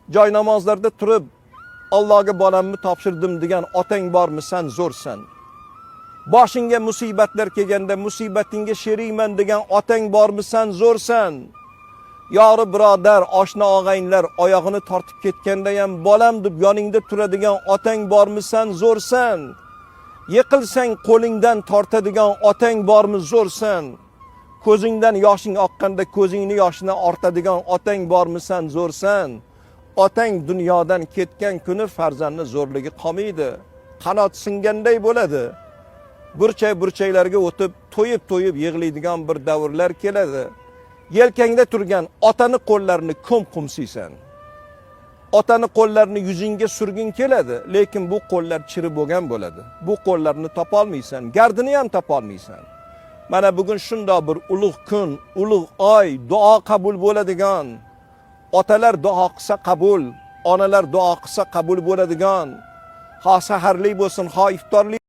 joy namozlarda turib Allohga bolamni topshirdim degan otang bormi, sen zo'rsan. Boshingga musibatlar kelganda musibatingga sherikman degan otang bormi, sen zo'rsan. Yori birodar, oshna og'aynilar oyog'ini tortib ketganda ham bolam deb yoningda turadigan otang bormi, sen zo'rsan. Yiqilsang qo'lingdan tortadigan otang bormi, zo'rsan. Ko'zingdan yoshing oqqanda ko'zingni yoshini ortadigan otang bormi, sen zo'rsan. Otang dunyodan ketgan kuni farzandni zo'rligi qolmaydi. Qanot singanday bo'ladi. Burchay-burchaylarga o'tib, to'yib yig'laydigan bir davrlar keladi. Yelkangda turgan otani qo'llarini qumsiysan. Otani qo'llarini yuzingga surgin keladi, lekin bu qo'llar chiri bo'lgan bo'ladi. Bu qo'llarni topolmaysan, gardini ham topolmaysan. Mana bugun shunday bir ulug' kun, ulug' oy, duo qabul bo'ladigan, otalar duo qilsa qabul, onalar duo qilsa qabul bo'ladigan, ha saharlik bo'lsin, ha iftorlik